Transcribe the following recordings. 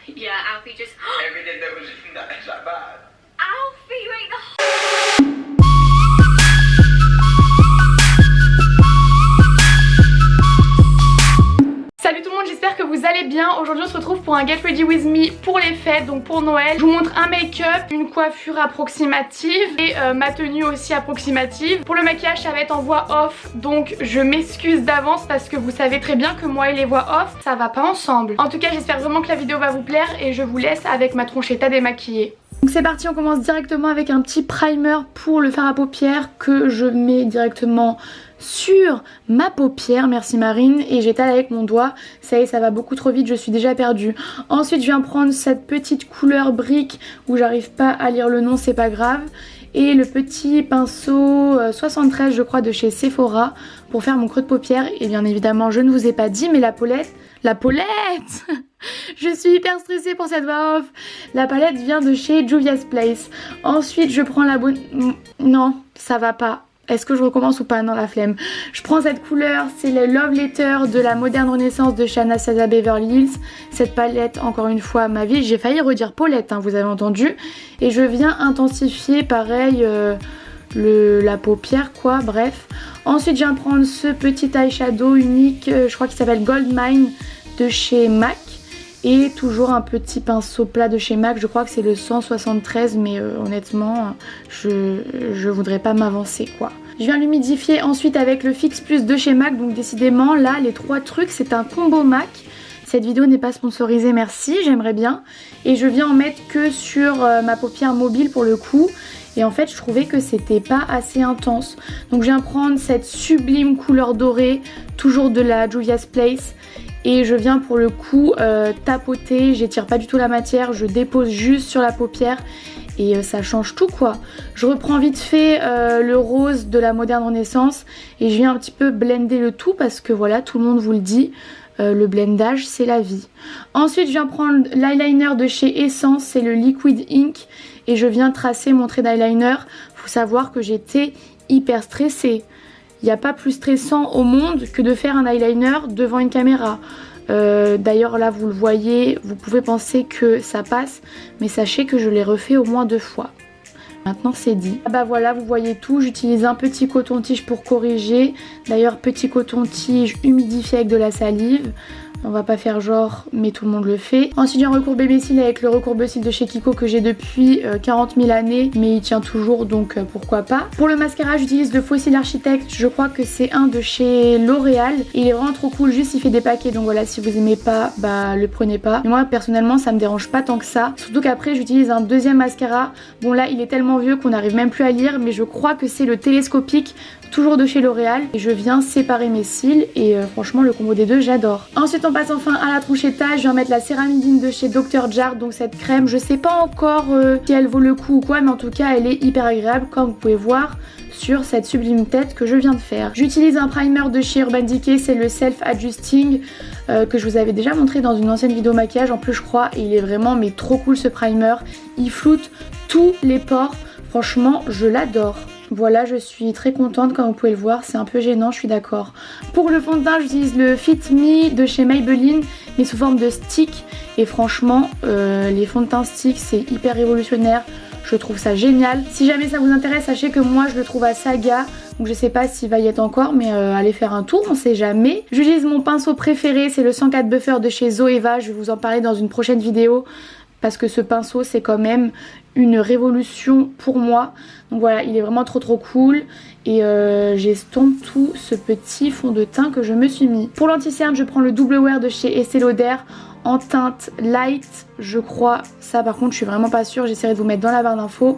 Yeah, Alfie just. Everything that was that bad. Alfie, you ain't the. Salut tout le monde, j'espère que vous allez bien. Aujourd'hui on se retrouve pour un Get Ready With Me pour les fêtes, donc pour Noël. Je vous montre un make-up, une coiffure approximative et ma tenue aussi approximative. Pour le maquillage ça va être en voix off, donc je m'excuse d'avance parce que vous savez très bien que moi et les voix off ça va pas ensemble. En tout cas j'espère vraiment que la vidéo va vous plaire et je vous laisse avec ma tronchetta démaquillée. Donc c'est parti, on commence directement avec un petit primer pour le fard à paupières que je mets directement sur ma paupière, merci Marine, et j'étale avec mon doigt. Ça y est, ça va beaucoup trop vite, je suis déjà perdue. Ensuite je viens prendre cette petite couleur brique où j'arrive pas à lire le nom, c'est pas grave, et le petit pinceau 73 je crois de chez Sephora pour faire mon creux de paupière. Et bien évidemment je ne vous ai pas dit mais la palette je suis hyper stressée pour cette voix off. La palette vient de chez Juvia's Place. Ensuite je prends la bonne... Non, ça va pas. Est-ce que je recommence ou pas? Non, la flemme. Je prends cette couleur, c'est le Love Letter de la Moderne Renaissance de chez Anastasia Beverly Hills. Cette palette, encore une fois, ma vie, j'ai failli redire Paulette, hein, vous avez entendu. Et je viens intensifier, pareil, la paupière, quoi, bref. Ensuite, je viens prendre ce petit eyeshadow unique, je crois qu'il s'appelle Gold Mine de chez MAC. Et toujours un petit pinceau plat de chez MAC, je crois que c'est le 173, mais honnêtement je voudrais pas m'avancer quoi. Je viens l'humidifier ensuite avec le Fix Plus de chez MAC, donc décidément là les trois trucs c'est un combo MAC. Cette vidéo n'est pas sponsorisée, merci, j'aimerais bien. Et je viens en mettre que sur ma paupière mobile pour le coup. Et en fait je trouvais que c'était pas assez intense. Donc je viens prendre cette sublime couleur dorée, toujours de la Juvia's Place. Et je viens pour le coup tapoter, j'étire pas du tout la matière, je dépose juste sur la paupière et ça change tout quoi. Je reprends vite fait le rose de la Moderne Renaissance et je viens un petit peu blender le tout parce que voilà, tout le monde vous le dit, le blendage c'est la vie. Ensuite je viens prendre l'eyeliner de chez Essence, c'est le Liquid Ink et je viens tracer mon trait d'eyeliner. Faut savoir que j'étais hyper stressée. Il n'y a pas plus stressant au monde que de faire un eyeliner devant une caméra. D'ailleurs là vous le voyez, vous pouvez penser que ça passe, mais sachez que je l'ai refait au moins 2 fois. Maintenant c'est dit. Ah bah voilà, vous voyez tout, j'utilise un petit coton-tige pour corriger. D'ailleurs petit coton-tige humidifié avec de la salive. On va pas faire genre, mais tout le monde le fait. Ensuite, j'ai un recourbe mes cils avec le recourbe-cils de chez Kiko que j'ai depuis 40 000 années, mais il tient toujours, donc pourquoi pas. Pour le mascara, j'utilise le Fossil Architect. Je crois que c'est un de chez L'Oréal. Il est vraiment trop cool, juste il fait des paquets, donc voilà, si vous aimez pas, bah le prenez pas. Mais moi, personnellement, ça me dérange pas tant que ça. Surtout qu'après, j'utilise un deuxième mascara. Bon là, il est tellement vieux qu'on n'arrive même plus à lire, mais je crois que c'est le télescopique, toujours de chez L'Oréal. Et je viens séparer mes cils et franchement, le combo des deux, j'adore. Ensuite, on passe enfin à la tronchetta. Je viens mettre la céramidine de chez Dr. Jart, donc cette crème. Je sais pas encore si elle vaut le coup ou quoi, mais en tout cas, elle est hyper agréable, comme vous pouvez voir sur cette sublime tête que je viens de faire. J'utilise un primer de chez Urban Decay, c'est le Self Adjusting que je vous avais déjà montré dans une ancienne vidéo maquillage en plus je crois, et il est vraiment mais trop cool ce primer. Il floute tous les pores, franchement je l'adore. Voilà, je suis très contente comme vous pouvez le voir, c'est un peu gênant, je suis d'accord. Pour le fond de teint, j'utilise le Fit Me de chez Maybelline, mais sous forme de stick. Et franchement, les fonds de teint stick, c'est hyper révolutionnaire. Je trouve ça génial. Si jamais ça vous intéresse, sachez que moi je le trouve à Saga. Donc je sais pas s'il va y être encore, mais allez faire un tour, on sait jamais. J'utilise mon pinceau préféré, c'est le 104 Buffer de chez Zoeva. Je vais vous en parler dans une prochaine vidéo. Parce que ce pinceau c'est quand même une révolution pour moi. Donc voilà, il est vraiment trop cool. Et j'estompe tout ce petit fond de teint que je me suis mis. Pour l'anti-cerne, je prends le Double Wear de chez Estée Lauder en teinte light, je crois. Ça par contre je suis vraiment pas sûre, j'essaierai de vous mettre dans la barre d'infos.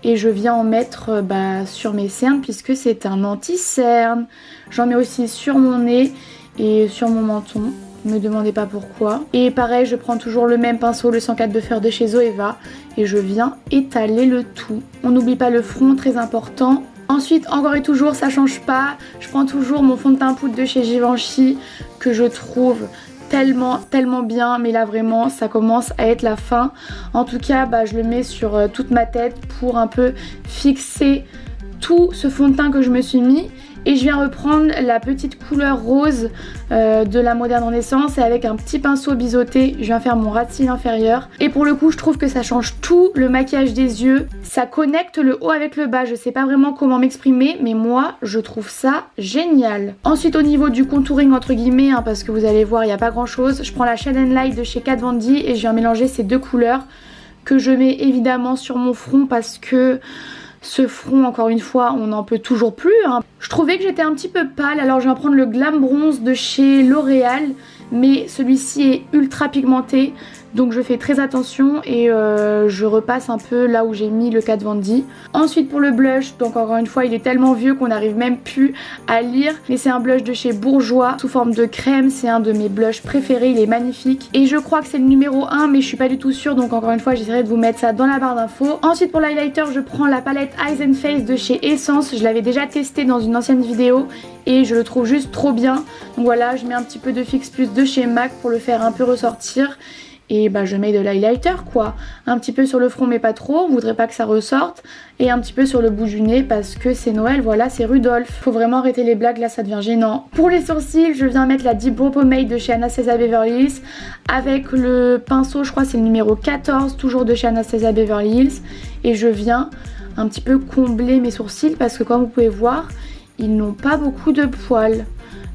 Et je viens en mettre sur mes cernes puisque c'est un anti-cerne. J'en mets aussi sur mon nez et sur mon menton. Ne me demandez pas pourquoi. Et pareil, je prends toujours le même pinceau, le 104 Buffer de chez Zoeva. Et je viens étaler le tout. On n'oublie pas le front, très important. Ensuite, encore et toujours, ça change pas. Je prends toujours mon fond de teint poudre de chez Givenchy que je trouve tellement bien, mais là vraiment ça commence à être la fin. En tout cas je le mets sur toute ma tête pour un peu fixer tout ce fond de teint que je me suis mis. Et je viens reprendre la petite couleur rose de la Moderne Renaissance et avec un petit pinceau biseauté, je viens faire mon ras de cils inférieur. Et pour le coup, je trouve que ça change tout le maquillage des yeux. Ça connecte le haut avec le bas. Je sais pas vraiment comment m'exprimer, mais moi, je trouve ça génial. Ensuite, au niveau du contouring entre guillemets, hein, parce que vous allez voir, il n'y a pas grand chose, je prends la Shade and Light de chez Kat Von D et je viens mélanger ces deux couleurs que je mets évidemment sur mon front parce que ce front, encore une fois, on n'en peut toujours plus, hein. Je trouvais que j'étais un petit peu pâle, alors je vais prendre le Glam Bronze de chez L'Oréal, mais celui-ci est ultra pigmenté, donc je fais très attention et je repasse un peu là où j'ai mis le Kat Von D. Ensuite pour le blush, donc encore une fois il est tellement vieux qu'on n'arrive même plus à lire, mais c'est un blush de chez Bourjois sous forme de crème, c'est un de mes blushs préférés, il est magnifique et je crois que c'est le numéro 1 mais je suis pas du tout sûre, donc encore une fois j'essaierai de vous mettre ça dans la barre d'infos. Ensuite pour l'highlighter je prends la palette Eyes and Face de chez Essence, je l'avais déjà testé dans une ancienne vidéo et je le trouve juste trop bien, donc voilà je mets un petit peu de Fix Plus de chez MAC pour le faire un peu ressortir. Et bah je mets de l'highlighter quoi, un petit peu sur le front mais pas trop, on voudrait pas que ça ressorte, et un petit peu sur le bout du nez parce que c'est Noël, voilà c'est Rudolph. Faut vraiment arrêter les blagues, là ça devient gênant. Pour les sourcils, je viens mettre la Deep Brow Pomade de chez Anastasia Beverly Hills avec le pinceau, je crois c'est le numéro 14, toujours de chez Anastasia Beverly Hills, et je viens un petit peu combler mes sourcils parce que comme vous pouvez voir, ils n'ont pas beaucoup de poils.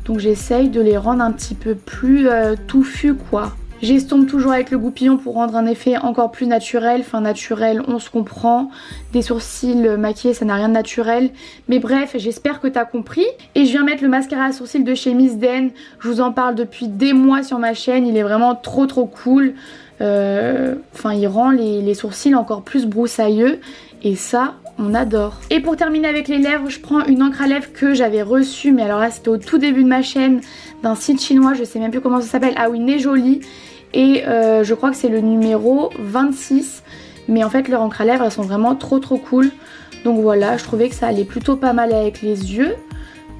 Donc j'essaye de les rendre un petit peu plus touffus quoi. J'estompe toujours avec le goupillon pour rendre un effet encore plus naturel, enfin naturel on se comprend, des sourcils maquillés ça n'a rien de naturel, mais bref j'espère que t'as compris. Et je viens mettre le mascara à sourcils de chez Miss Den, je vous en parle depuis des mois sur ma chaîne, il est vraiment trop cool, enfin il rend les sourcils encore plus broussailleux et ça on adore. Et pour terminer avec les lèvres, je prends une encre à lèvres que j'avais reçue, mais alors là c'était au tout début de ma chaîne, d'un site chinois, je sais même plus comment ça s'appelle, ah oui Nez Jolie, et je crois que c'est le numéro 26, mais en fait leurs encres à lèvres elles sont vraiment trop cool, donc voilà je trouvais que ça allait plutôt pas mal avec les yeux.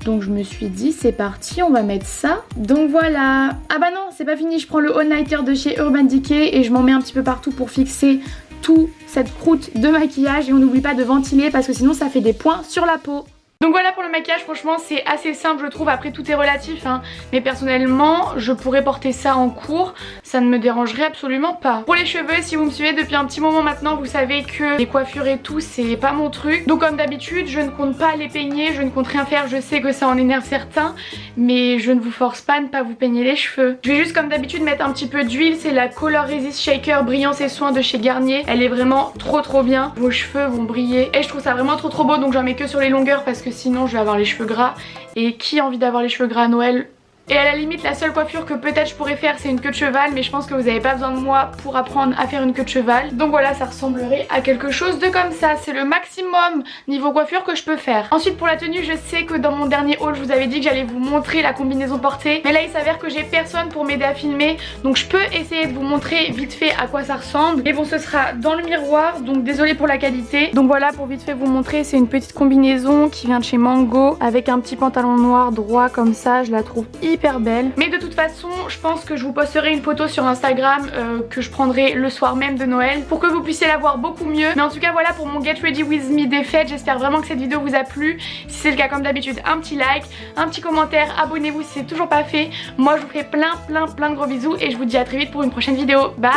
Donc je me suis dit c'est parti, on va mettre ça. Donc voilà. Ah bah non c'est pas fini, je prends le All Nighter de chez Urban Decay et je m'en mets un petit peu partout pour fixer toute cette croûte de maquillage. Et on n'oublie pas de ventiler parce que sinon ça fait des points sur la peau. Donc voilà pour le maquillage, franchement c'est assez simple je trouve, après tout est relatif hein. Mais personnellement je pourrais porter ça en cours, ça ne me dérangerait absolument pas. Pour les cheveux, si vous me suivez depuis un petit moment maintenant, vous savez que les coiffures et tout c'est pas mon truc. Donc comme d'habitude je ne compte pas les peigner, je ne compte rien faire, je sais que ça en énerve certains, mais je ne vous force pas à ne pas vous peigner les cheveux. Je vais juste comme d'habitude mettre un petit peu d'huile, c'est la Color Resist Shaker Brillance et Soin de chez Garnier. Elle est vraiment trop bien, vos cheveux vont briller et je trouve ça vraiment trop beau, donc j'en mets que sur les longueurs parce que sinon je vais avoir les cheveux gras, et qui a envie d'avoir les cheveux gras à Noël? Et à la limite la seule coiffure que peut-être je pourrais faire c'est une queue de cheval, mais je pense que vous n'avez pas besoin de moi pour apprendre à faire une queue de cheval. Donc voilà, ça ressemblerait à quelque chose de comme ça, c'est le maximum niveau coiffure que je peux faire. Ensuite pour la tenue, je sais que dans mon dernier haul je vous avais dit que j'allais vous montrer la combinaison portée, mais là il s'avère que j'ai personne pour m'aider à filmer, donc je peux essayer de vous montrer vite fait à quoi ça ressemble. Mais bon ce sera dans le miroir, donc désolée pour la qualité. Donc voilà, pour vite fait vous montrer, c'est une petite combinaison qui vient de chez Mango avec un petit pantalon noir droit comme ça, je la trouve hyper belle. Mais de toute façon je pense que je vous posterai une photo sur Instagram que je prendrai le soir même de Noël pour que vous puissiez la voir beaucoup mieux. Mais en tout cas voilà pour mon Get Ready With Me des fêtes, j'espère vraiment que cette vidéo vous a plu. Si c'est le cas, comme d'habitude, un petit like, un petit commentaire, abonnez-vous si c'est toujours pas fait. Moi je vous fais plein de gros bisous et je vous dis à très vite pour une prochaine vidéo. Bye.